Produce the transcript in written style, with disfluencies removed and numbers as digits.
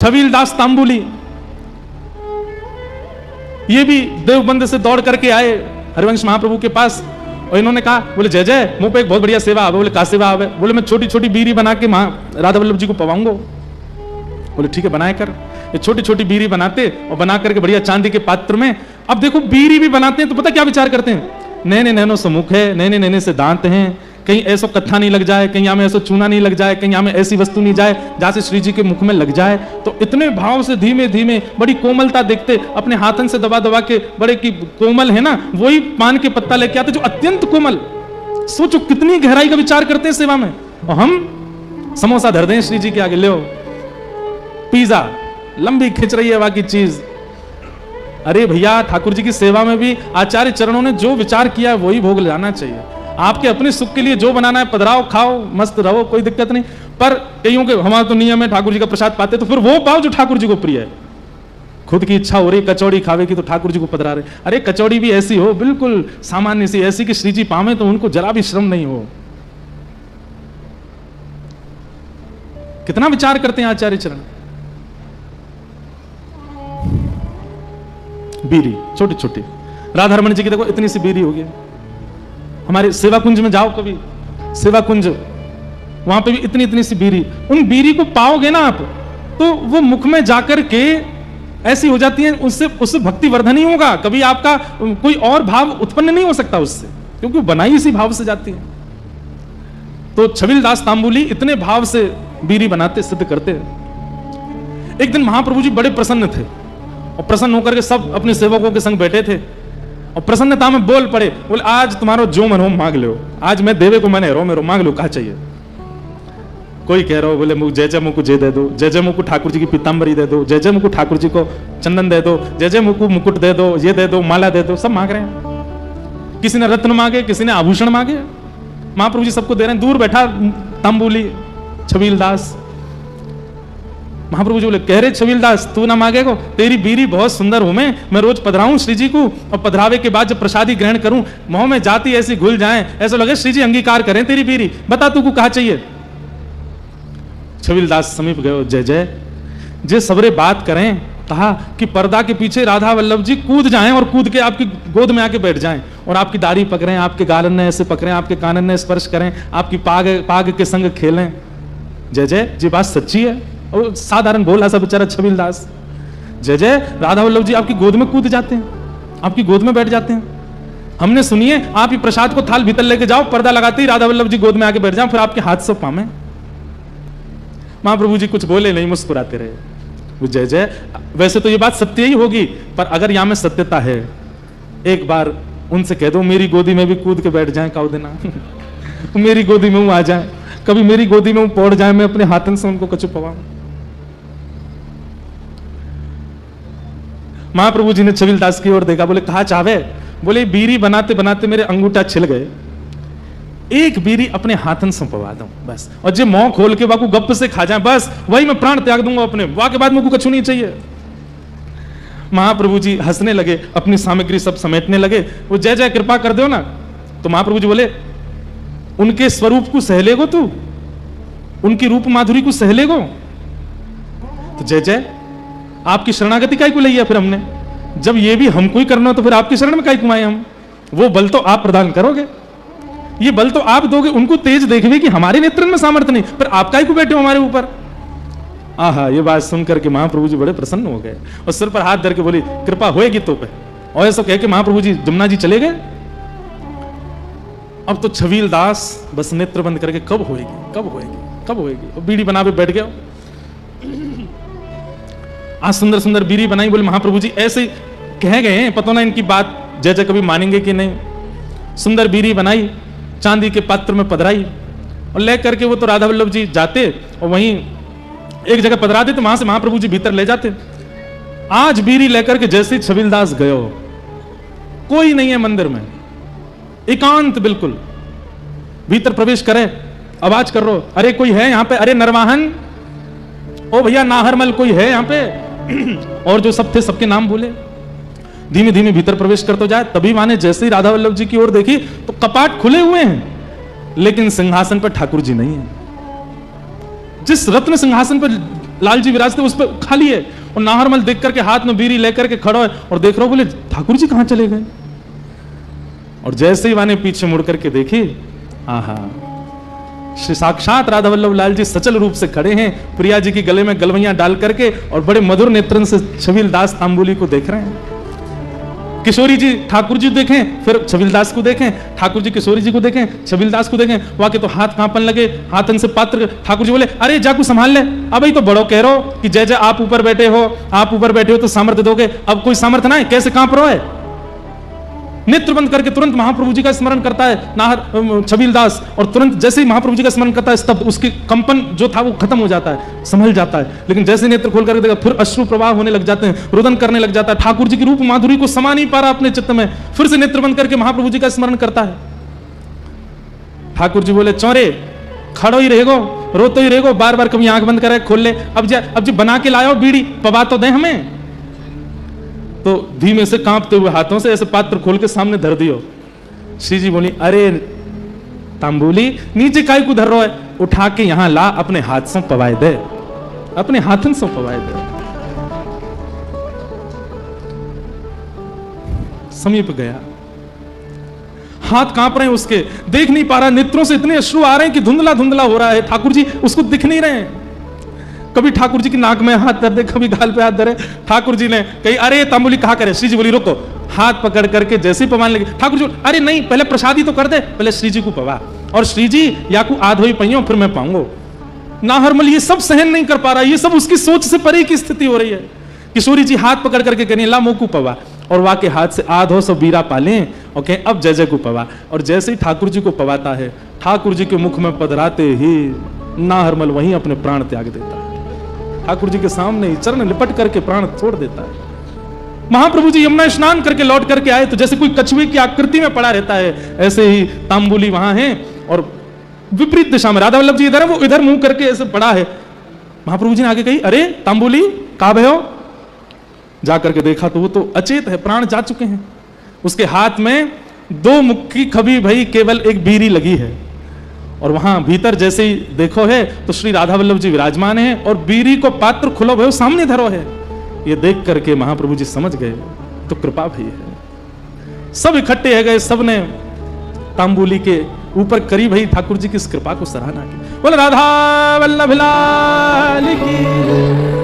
छबीलदास तांबुली, ये भी देवबंद से दौड़ करके आए हरिवंश महाप्रभु के पास और इन्होंने कहा, बोले जय जय, मुंह पे एक बहुत बढ़िया सेवा आवे। बोले का सेवा आवे? बोले मैं छोटी छोटी बीरी बना के राधा वल्लभ जी को पवाऊंगा। बोले ठीक है बनाए कर। ये छोटी छोटी बीरी बनाते और बना करके बढ़िया चांदी के पात्र में, अब देखो बीरी भी बनाते हैं तो पता क्या विचार करते हैं, नैने नैनो से मुख है, नैने नैने से दांत हैं, कहीं ऐसा कत्था नहीं लग जाए, कहीं यहाँ में ऐसा चूना नहीं लग जाए, कहीं यहाँ में ऐसी वस्तु नहीं जाए जहां से श्री जी के मुख में लग जाए। तो इतने भाव से धीमे धीमे बड़ी कोमलता देखते, अपने हाथन से दबा दबा के, बड़े की कोमल है ना, वही पान के पत्ता लेके आते जो अत्यंत कोमल। सोचो कितनी गहराई का विचार करते हैं सेवा में। और हम समोसा धर दें श्री जी के आगे, ले पिज्जा, लंबी खिंच रही है बाकी चीज। अरे भैया, ठाकुर जी की सेवा में भी आचार्य चरणों ने जो विचार किया वही भोग लाना चाहिए। आपके अपने सुख के लिए जो बनाना है पधराओ, खाओ, मस्त रहो, कोई दिक्कत नहीं। पर कईयों के हमारा तो नियम है ठाकुर जी का प्रसाद पाते तो फिर वो पाओ जो ठाकुर जी को प्रिय है। खुद की इच्छा हो रही कचौड़ी खावे की तो ठाकुर जी को पधरा रहे। अरे कचौड़ी भी ऐसी हो, बिल्कुल सामान्य सी, ऐसी कि श्री जी पावे तो उनको जरा भी श्रम नहीं हो। कितना विचार करते हैं आचार्य चरण। बीरी छोटी छोटी, राधा रमन जी की देखो इतनी सी बीरी होगी। हमारे सेवा कुंज में जाओ कभी, सेवा कुंज, वहां पे भी इतनी इतनी सी बीरी। उन बीरी को पाओगे ना आप तो वो मुख में जाकर के ऐसी हो जाती है, उससे भक्ति वर्धन ही होगा, कभी आपका कोई और भाव उत्पन्न नहीं हो सकता उससे, क्योंकि वो बनाई इसी भाव से जाती है। तो छबीलदास तांबुली इतने भाव से बीरी बनाते, सिद्ध करते। एक दिन महाप्रभु जी बड़े प्रसन्न थे और प्रसन्न होकर के सब अपने सेवकों के संग बैठे थे और प्रसन्नता में बोल पड़े, बोले आज तुम्हारो जो मन हो मांग लो, आज मैं देवे को मने रो मेरो मांग लो, कहा चाहिए। कोई कह रहा हो बोले जय जय मुकु जय दे दो, जय जय मुकु ठाकुर जी की पीताम्बरी दे दो, जय जय मुकु ठाकुर जी को चंदन दे दो, जय जय मुकु मुकुट दे दो, ये दे दो, माला दे दो, सब मांग रहे हैं। किसी ने रत्न मांगे, किसी ने आभूषण मांगे, महाप्रभु जी सबको दे रहे हैं। दूर बैठा तांबुली छबीलदास, महाप्रभु जी बोले, कह रहे छबीलदास तू ना मांगेगो, तेरी बीरी बहुत सुंदर हूं मैं रोज पधराऊं श्री जी को, और पधरावे के बाद जब प्रसादी ग्रहण करूं मुंह में जाती ऐसी घुल जाए, ऐसा लगे श्री जी अंगीकार करें तेरी बीरी, बता तू को कहा चाहिए। छबीलदास समीप गए, जय जय जे सबरे बात करें, कहा कि पर्दा के पीछे राधा वल्लभ जी कूद जाएं और कूद के आपकी गोद में आके बैठ जाएं और आपकी दाढ़ी पकड़ें, आपके गालन ने ऐसे पकड़ें, आपके कानन ने स्पर्श करें, आपकी पाग के संग खेलें। जय जय जी बात सच्ची है। और साधारण बोला सा बेचारा छबीलदास, जय जय राधा वल्लभ जी आपकी गोद में कूद जाते हैं, आपकी गोद में बैठ जाते हैं। हमने सुनिए आप ही प्रसाद को थाल भीतर लेके जाओ, पर्दा लगाते ही राधा वल्लभ जी गोद में आके बैठ जाओ, फिर आपके हाथ से पामे। महाप्रभु जी कुछ बोले नहीं, मुस्कुराते रहे। जय जय वैसे तो ये बात सत्य ही होगी, पर अगर यहां में सत्यता है, एक बार उनसे कह दो मेरी गोदी में भी कूद के बैठ जाए, काऊ देना मेरी गोदी में वो आ जाए, कभी मेरी गोदी में वो पौड़ जाए, मैं अपने हाथन से उनको कछु पवाऊं। महाप्रभु जी ने छबीलदास की ओर देखा, बोले कहा चाहे? बोले बीरी बनाते बनाते मेरे अंगूठा छिल गए, एक बीरी अपने हाथन से पवा दूं बस, और जो मुंह खोल के वाकू गप से खा जाए बस, वही मैं प्राण त्याग दूंगा अपने, वाह के बाद मुझको कछु नहीं चाहिए। महाप्रभु जी हंसने लगे, अपनी सामग्री सब समेटने लगे। वो जय जय कृपा कर दो ना। तो महाप्रभु जी बोले, उनके स्वरूप को सहलेगो तू, उनकी रूप माधुरी को सहलेगो? तो जय जय आपकी शरणागति काई को लिया फिर हमने, जब ये भी हमको ही करना तो फिर आपकी शरण में काई कुमाए हम, वो बल तो आप प्रदान करोगे, ये बल तो आप दोगे। उनको तेज देखवे कि हमारे नेत्र में सामर्थ्य नहीं, पर आप काई को बैठे हो हमारे ऊपर। आहा, ये बात सुनकर के महाप्रभु जी बड़े प्रसन्न हो गए और सिर पर हाथ धर के बोली, कृपा होएगी तो पे। और ऐसा कह के महाप्रभु जी जमुना जी चले गए। अब तो छबीलदास बस नेत्र बंद करके कब होएगी कब होएगी कब होएगी, और बीड़ी बना के बैठ गया। आज सुंदर सुंदर बीड़ी बनाई। बोले महाप्रभु जी ऐसे कह गए हैं, पता ना इनकी बात जय जय कभी मानेंगे कि नहीं। सुंदर बीड़ी बनाई, चांदी के पात्र में पधराई और ले करके वो तो राधा वल्लभ जी जाते और वहीं एक जगह पधराते, तो वहां से महाप्रभु जी भीतर ले जाते। आज बीड़ी लेकर के जैसे छबीलदास गयो, कोई नहीं है मंदिर में, एकांत बिल्कुल। भीतर प्रवेश करे, आवाज कर रो, अरे कोई है यहाँ पे? अरे नरवाहन, ओ भैया नाहरमल, कोई है यहाँ पे? और जो सब थे सबके नाम बोले। धीमे धीमे भीतर प्रवेश करते जाए, तभी माने जैसे ही राधा वल्लभ जी की ओर देखी तो कपाट खुले हुए हैं, लेकिन सिंहासन पर ठाकुर जी नहीं है। जिस रत्न सिंहासन पर लाल जी विराजते उस पर खाली है, और नाहरमल देख करके हाथ में बीड़ी लेकर के खड़ा है और देख रहा हो, बोले ठाकुर जी कहां चले गए। और जैसे ही वाने पीछे मुड़ करके देखे, आहा, श्री साक्षात राधा वल्लभ लाल जी सचल रूप से खड़े हैं, प्रिया जी की गले में गलवैया डाल करके, और बड़े मधुर नेत्रन से छबीलदास तांबुली को देख रहे हैं। किशोरी जी ठाकुर जी देखें, फिर छबीलदास को देखें, ठाकुर जी किशोरी जी को देखें, छबीलदास को देखें, वहां के तो हाथ कांपन लगे, हाथन से पात्र। ठाकुर जी बोले अरे जाकू संभाल ले, अब ही तो बड़ो कह रहो कि जय जय आप ऊपर बैठे हो, आप ऊपर बैठे हो तो सामर्थ्य दोगे, अब कोई सामर्थ्य ना है, कैसे कांप रहो है। नेत्र बंद करके तुरंत महाप्रभु जी का स्मरण करता है नाहर छबीलदास, और तुरंत जैसे ही महाप्रभु जी का स्मरण करता है तब उसके कंपन जो था वो खत्म हो जाता है, संभल जाता है। लेकिन जैसे नेत्र खोल करके देखा, फिर अश्रु प्रवाह होने लग जाते हैं, रुदन करने लग जाता है। ठाकुर जी की रूप माधुरी को समा नहीं पा रहा अपने चित्त में, फिर से नेत्र बंद करके महाप्रभु जी का स्मरण करता है। ठाकुर जी बोले चौरे खड़ो ही रहेगो, रोतो ही रहेगो, बार बार कभी आंख बंद करे खोल ले, अब जी बना के लाओ बीड़ी, पवा तो दे हमें। तो धीमे से कांपते हुए हाथों से ऐसे पात्र खोल के सामने धर दियो। श्री जी बोली अरे तांबुली नीचे काय को धर रहा है, उठा के यहां ला, अपने हाथ से पवाए दे, अपने हाथन से पवाए दे। समीप गया, हाथ कांप रहे हैं उसके, देख नहीं पा रहा, नेत्रों से इतने अश्रु आ रहे हैं कि धुंधला धुंधला हो रहा है। ठाकुर जी उसको दिख नहीं रहे हैं। कभी ठाकुर जी की नाक में हाथ धर दे, कभी गाल पे हाथ धरे। ठाकुर जी ने कही अरे तांबुली कहा करे। श्री जी बोली रोको, हाथ पकड़ करके जैसे ही पवाने लगे, ठाकुर जी अरे नहीं पहले प्रसादी तो कर दे, पहले श्री जी को पवा, और श्री जी या को आध हुई पहियों फिर मैं पाऊंगा। नाहरमल ये सब सहन नहीं कर पा रहा, ये सब उसकी सोच से परे की स्थिति हो रही है। किशोरी जी हाथ पकड़ करके कहनी ला मोकू पवा, और वाके हाथ से आधो सो बीरा पाले, और कहें अब जय जय को पवा। और जैसे ही ठाकुर जी को पवाता है, ठाकुर जी के मुख में पधराते ही नाहरमल वहीं अपने प्राण त्याग देता है। ठाकुर जी के सामने ही चरण लिपट करके प्राण छोड़ देता है। महाप्रभु जी यमुना स्नान करके लौट करके आए तो जैसे कोई कछुए की आकृति में पड़ा रहता है, ऐसे ही तांबुली वहां है, और विपरीत दिशा में राधा वल्लभ जी इधर है, वो इधर मुंह करके ऐसे पड़ा है। महाप्रभु जी ने आगे कही अरे तांबुली कहां भयो। जाकर के देखा तो वो तो अचेत है, प्राण जा चुके हैं। उसके हाथ में दो मुक्की खबी भई केवल एक बीरी लगी है, और वहां भीतर जैसे ही देखो है तो श्री राधा वल्लभ जी विराजमान है, और बीरी को पात्र खुलो भयो सामने धरो है। ये देख करके महाप्रभु जी समझ गए तो कृपा भी है। सब इकट्ठे है गए, सब ने तांबुली के ऊपर करीब ही ठाकुर जी की इस कृपा को सराहना की। बोले राधा वल्लभ लाल की।